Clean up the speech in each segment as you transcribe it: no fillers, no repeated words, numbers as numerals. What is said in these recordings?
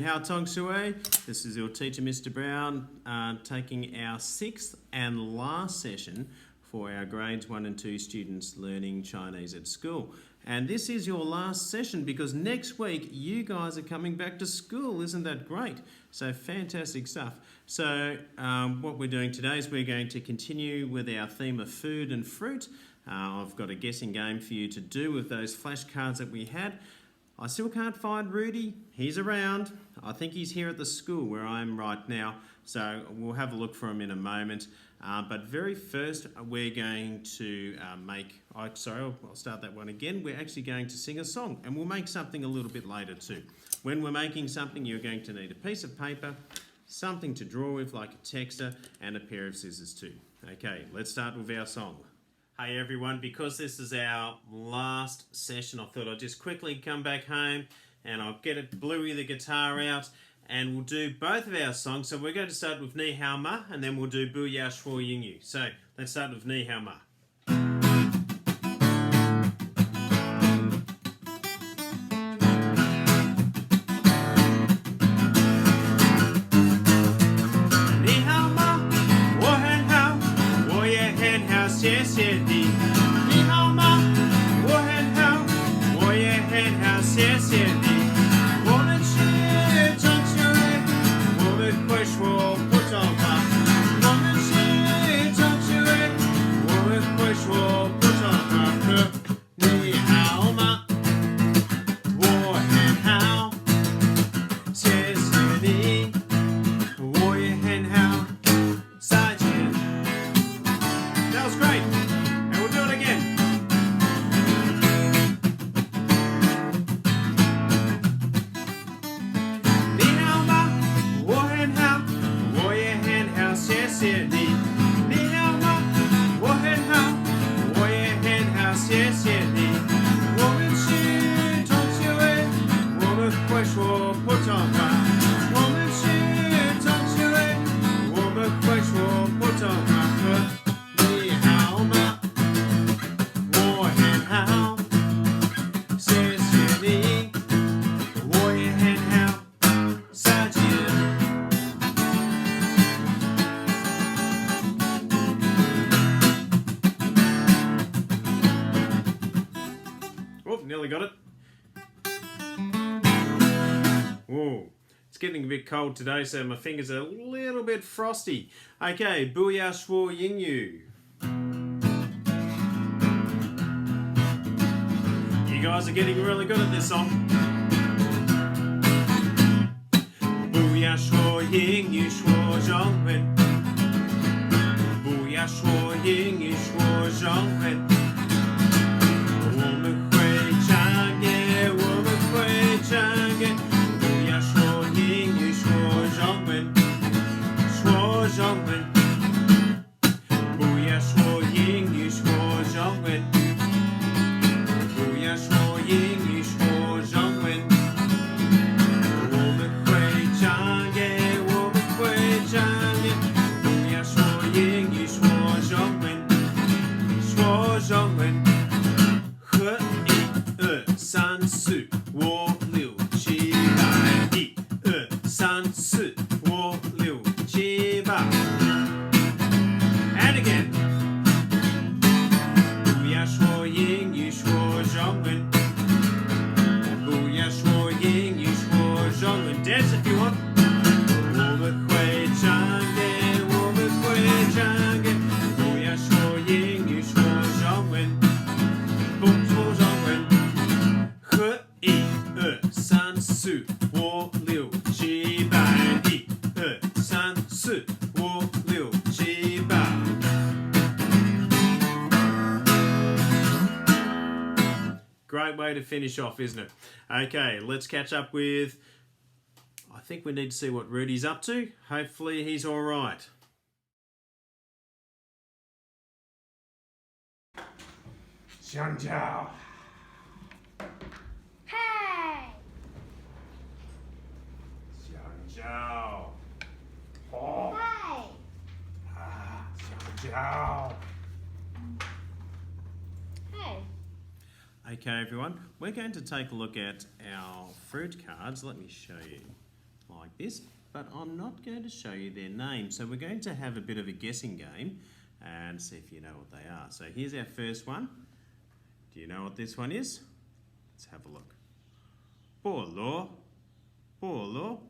Hao Tong Shuō. This is your teacher, Mr. Brown, taking our 6th and last session for our grades 1 and 2 students learning Chinese at school. And this is your last session because next week you guys are coming back to school. Isn't that great? So fantastic stuff. So what we're doing today is we're going to continue with our theme of food and fruit. I've got a guessing game for you to do with those flashcards that we had. I still can't find Rudi. He's around. I think he's here at the school where I am right now. So we'll have a look for him in a moment. But very first, we're going to I'll start that one again. We're actually going to sing a song, and we'll make something a little bit later too. When we're making something, you're going to need a piece of paper, something to draw with like a texter, and a pair of scissors too. Okay, let's start with our song. Hey everyone, because this is our last session, I thought I'd just quickly come back home and I'll get Bluey the guitar out and we'll do both of our songs. So we're going to start with Ni Hao Ma and then we'll do Bù Yào shuō Yìng. So let's start with Ni Hao Ma. Nearly got it. Whoa, it's getting a bit cold today, so my fingers are a little bit frosty. Okay, Bù Yào shuō Yìng. You guys are getting really good at this song. Bù Yào shuō Yìng shuō zhōng. Bù Yào shuō Yìng shuō zhōng. Great way to finish off, isn't it? Okay, let's catch up with... I think we need to see what Rudi's up to. Hopefully he's all right. Xiangjiao. Hey! Xiangjiao. Oh. Hey! Xiangjiao. Hey! Okay, everyone, we're going to take a look at our fruit cards. Let me show you. like this, but I'm not going to show you their names. So we're going to have a bit of a guessing game and see if you know what they are. So here's our first one. Do you know what this one is? Let's have a look. Bolo, bolo.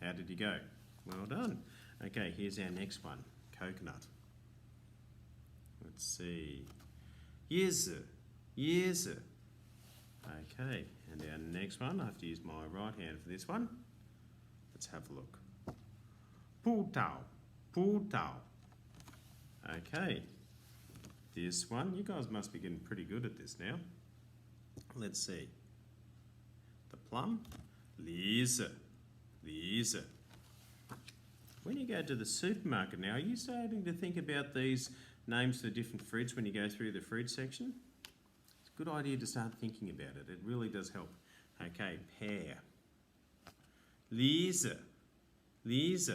How did you go? Well done. Okay, here's our next one. Coconut. Let's see. Yezi, yezi. Okay, and our next one, I have to use my right hand for this one. Let's have a look. Pu tao, pu tao. Okay, this one, you guys must be getting pretty good at this now. Let's see. The plum, lise, lise. When you go to the supermarket now, are you starting to think about these names for different fruits when you go through the fruit section? It's a good idea to start thinking about it. It really does help. Okay, pear. Lise, lise.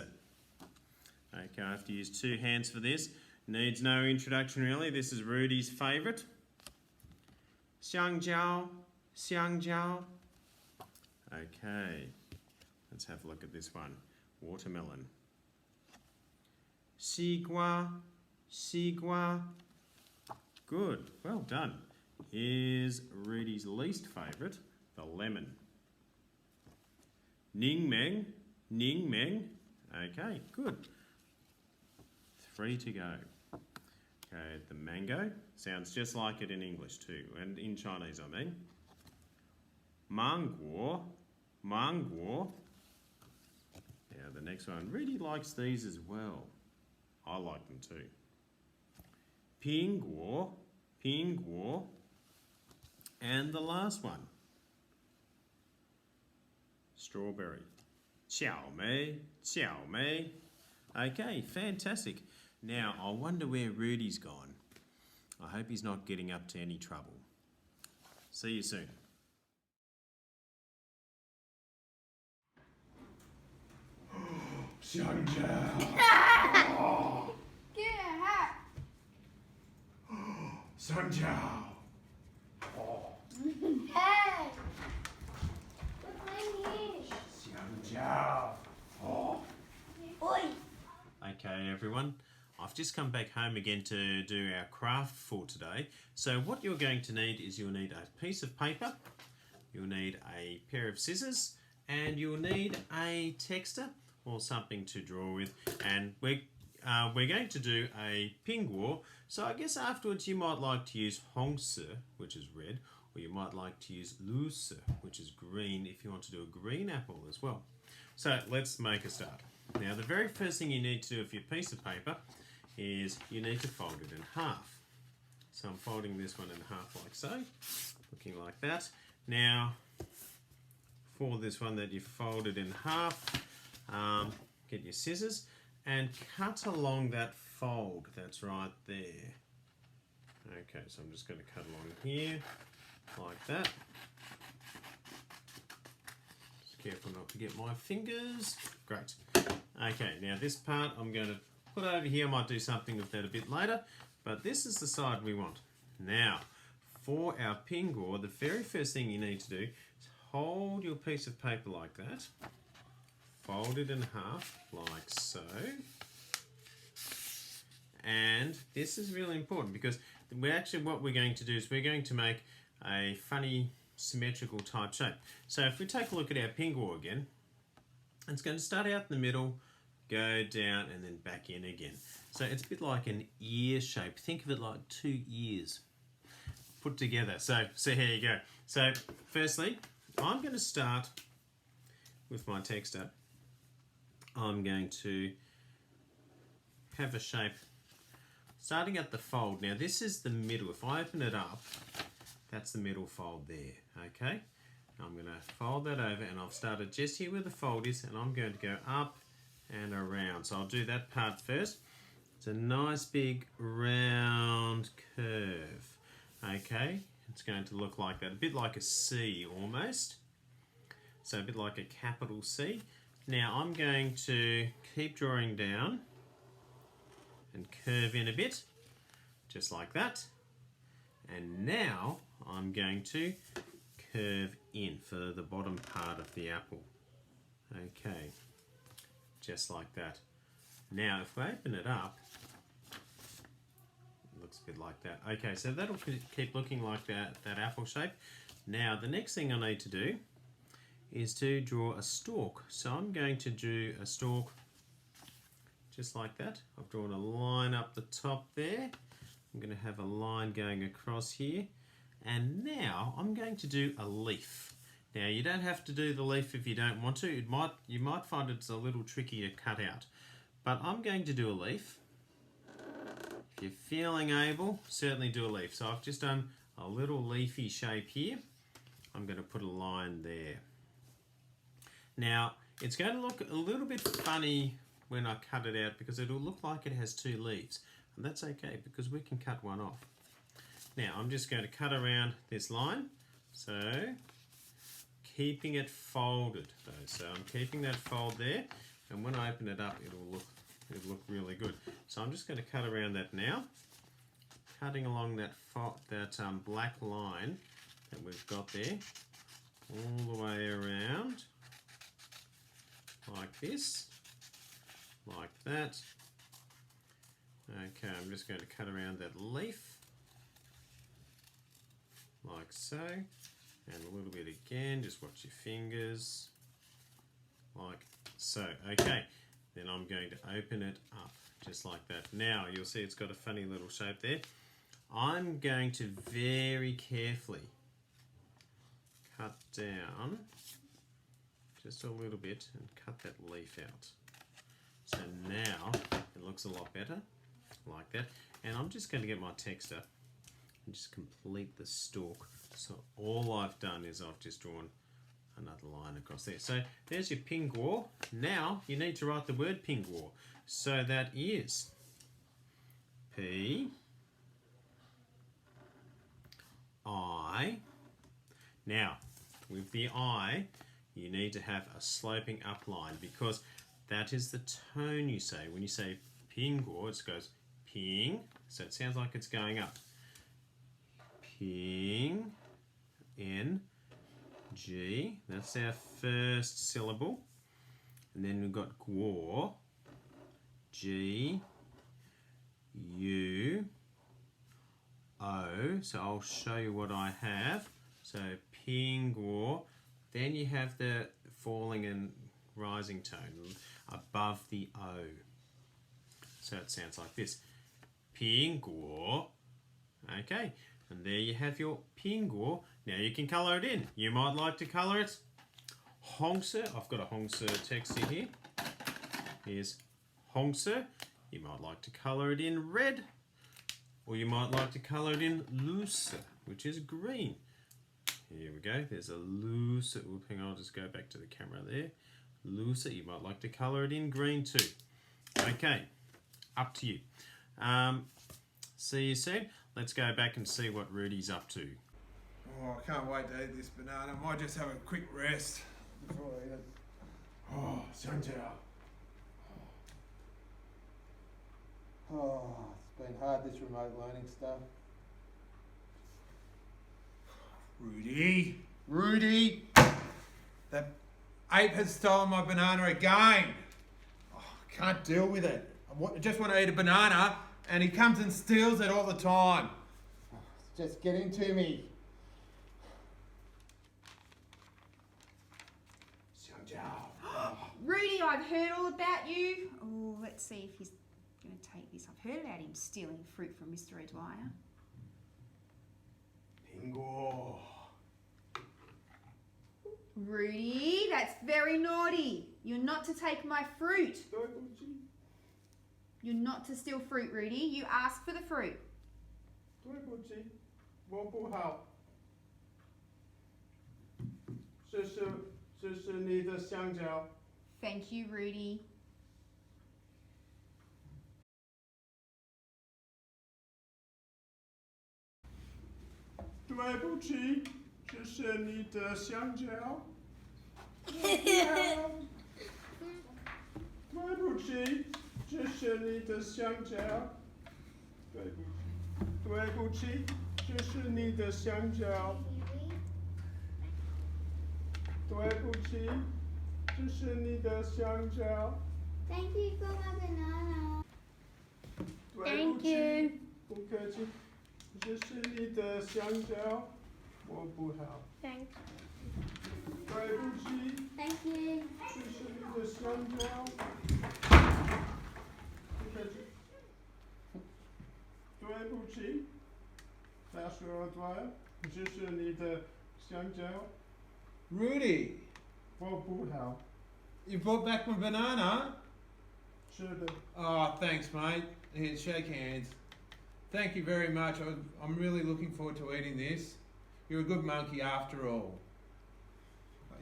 Okay, I have to use two hands for this. Needs no introduction really. This is Rudi's favourite. Xiangjiao, xiangjiao. Okay, let's have a look at this one. Watermelon. Xigua, xigua. Good, well done. Here's Rudi's least favourite, the lemon. Ningmeng, ningmeng. Okay, good. 3 to go. Okay, the mango. Sounds just like it in English too, and in Chinese I mean. Manguo, manguo. Now the next one, Rudi likes these as well. I like them too. Pingguo, pingguo. And the last one, strawberry. Xiaomei, xiaomei. Okay, fantastic. Now, I wonder where Rudi's gone. I hope he's not getting up to any trouble. See you soon. Xiangjiao. Get a hat. Xiangjiao. Hey. We're playing here. Xiangjiao. Oi. Okay, everyone. I've just come back home again to do our craft for today. So what you're going to need is you'll need a piece of paper, you'll need a pair of scissors, and you'll need a texter or something to draw with. And we're going to do a pingguo. So I guess afterwards you might like to use hongse, which is red, or you might like to use luce, which is green, if you want to do a green apple as well. So let's make a start. Now the very first thing you need to do with your piece of paper is you need to fold it in half. So I'm folding this one in half like so, looking like that. Now for this one that you folded in half, get your scissors and cut along that fold that's right there. Okay, so I'm just going to cut along here like that. Just careful not to get my fingers. Great. Okay, now this part I'm going to put over here. I might do something with that a bit later, but this is the side we want. Now, for our pingguo, the very first thing you need to do is hold your piece of paper like that, fold it in half like so, and this is really important because what we're going to do is we're going to make a funny symmetrical type shape. So if we take a look at our pingguo again, it's going to start out in the middle, go down and then back in again. So it's a bit like an ear shape. Think of it like two ears put together. So here you go. So firstly, I'm going to start with my texter. I'm going to have a shape starting at the fold. Now this is the middle. If I open it up, that's the middle fold there, okay? I'm going to fold that over and I've started just here where the fold is and I'm going to go up and around. So I'll do that part first. It's a nice big round curve, okay? It's going to look like that, a bit like a C almost. So a bit like a capital C. Now I'm going to keep drawing down and curve in a bit, just like that. And now I'm going to curve in for the bottom part of the apple. Okay. just like that. Now, if we open it up, it looks a bit like that. Okay, so that'll keep looking like that apple shape. Now, the next thing I need to do is to draw a stalk. So I'm going to do a stalk just like that. I've drawn a line up the top there. I'm going to have a line going across here. And now I'm going to do a leaf. Now, you don't have to do the leaf if you don't want to. You might find it's a little tricky to cut out. But I'm going to do a leaf. If you're feeling able, certainly do a leaf. So I've just done a little leafy shape here. I'm going to put a line there. Now, it's going to look a little bit funny when I cut it out because it'll look like it has two leaves. And that's okay because we can cut one off. Now, I'm just going to cut around this line. So, keeping it folded though. So I'm keeping that fold there. And when I open it up, it'll look really good. So I'm just going to cut around that now. Cutting along that black line that we've got there. All the way around. Like this. Like that. Okay, I'm just going to cut around that leaf. Like so. And a little bit again, just watch your fingers. Like so. Okay, then I'm going to open it up just like that. Now you'll see it's got a funny little shape there. I'm going to very carefully cut down just a little bit and cut that leaf out. So now it looks a lot better, like that. And I'm just going to get my texter and just complete the stalk. So all I've done is I've just drawn another line across there. So there's your píng guó. Now you need to write the word píng guó. So that is P I. Now with the I, you need to have a sloping up line because that is the tone you say. When you say píng guó, it goes ping. So it sounds like it's going up. Ping. N, G, that's our first syllable. And then we've got guó, G, U, O. So I'll show you what I have. So píng guó. Then you have the falling and rising tone above the O. So it sounds like this. Píng guó. Okay. And there you have your píng guó. Now you can colour it in. You might like to colour it Hongse. I've got a Hongse text in here. Here's Hongse. You might like to colour it in red. Or you might like to colour it in Luce, which is green. Here we go. There's a Luce. Hang on, I'll just go back to the camera there. Luce. You might like to colour it in green too. Okay. Up to you. See you soon. Let's go back and see what Rudi's up to. Oh, I can't wait to eat this banana. I might just have a quick rest before I eat it. Oh, Sanjiao. Oh, it's been hard, this remote learning stuff. Rudi! Rudi! That ape has stolen my banana again. Oh, I can't deal with it. I just want to eat a banana and he comes and steals it all the time. It's just getting to me. Rudi, I've heard all about you. Oh, let's see if he's going to take this. I've heard about him stealing fruit from Mr. Edwire. Píng guó. Rudi, that's very naughty. You're not to take my fruit. You're not to steal fruit, Rudi. You asked for the fruit. 对不起，我不好。这是你的香蕉。 Thank you, Rudi. 对不起，这是你的香蕉。对不起，这是你的香蕉。对不起，这是你的香蕉。对不起，这是你的香蕉。Thank you for my banana. 对 Thank 不起 you. 不客气，这是你的香蕉，我不好。 Thank 对不起， Thank you. 这是你的香蕉。不客气。对不起，大叔耳朵，这是你的香蕉， Rudi, 我不好。 you brought back my banana? 是的。 Oh, thanks, mate. Here, shake hands. Thank you very much. I'm really looking forward to eating this. You're a good monkey after all.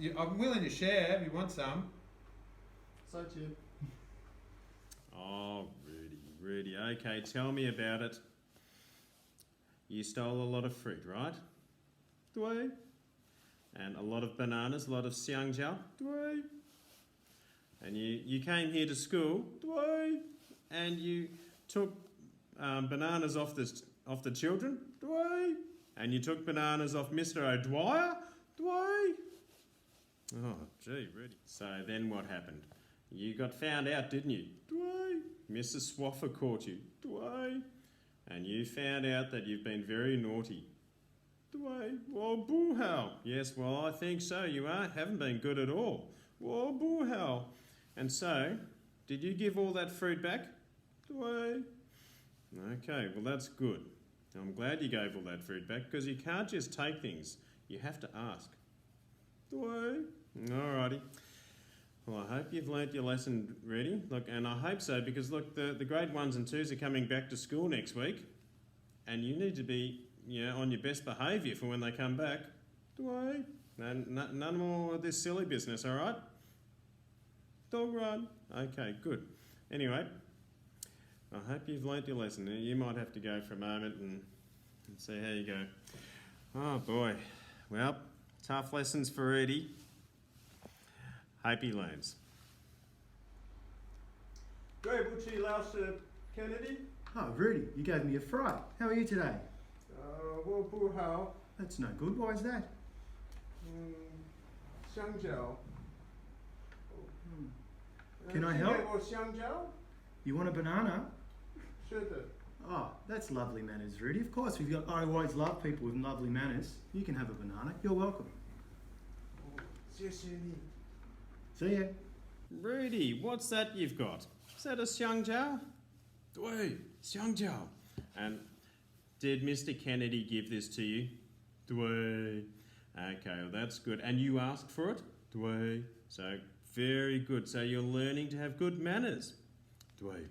I'm willing to share if you want some. 再见。Oh, Rudi. Okay, tell me about it. You stole a lot of fruit, right? 对。And a lot of bananas, a lot of xiangjiao? 对。And you came here to school? 对. And you took bananas off the children? 对. And you took bananas off Mr. O'Dwyer? 对. Oh, gee, Rudi. So then what happened? You got found out, didn't you? 对. Mrs. Swaffer caught you. 对. And you found out that you've been very naughty. 对. Well, boo hao. Yes, well, I think so. You haven't been good at all. Well, boo hao. And so, did you give all that fruit back? 对. Okay, well, that's good. I'm glad you gave all that fruit back because you can't just take things. You have to ask. 对. Alrighty. Well, I hope you've learnt your lesson, Rudi. Look, and I hope so because look, the grade 1s and 2s are coming back to school next week, and you need to be, on your best behaviour for when they come back. 对. None more of this silly business, all right? Dog run. Okay, good. Anyway, I hope you've learnt your lesson. You might have to go for a moment and see how you go. Oh boy. Well, tough lessons for Rudi. Hope he learns. 对不起，老师 Kennedy. Oh, Rudi, you gave me a fright. How are you today? 我不好， That's no good. Why is that? 香蕉。 Can I help? 我香蕉？ You want a banana? 是的。 Oh, that's lovely manners, Rudi. Of course, I always love people with lovely manners. You can have a banana. You're welcome. 谢谢你。 See ya. Rudi, what's that you've got? Is that a xiangjiao? 对，香蕉. And did Mr. Kennedy give this to you? 对. Okay, well that's good. And you asked for it? 对. So, very good. So you're learning to have good manners? 对.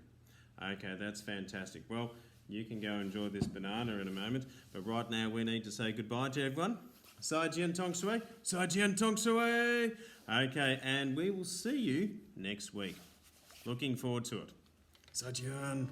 Okay, that's fantastic. Well, you can go enjoy this banana in a moment. But right now we need to say goodbye to everyone. Sai jian tong sui. Sai jian tong sui. Okay, and we will see you next week. Looking forward to it. Sai jian.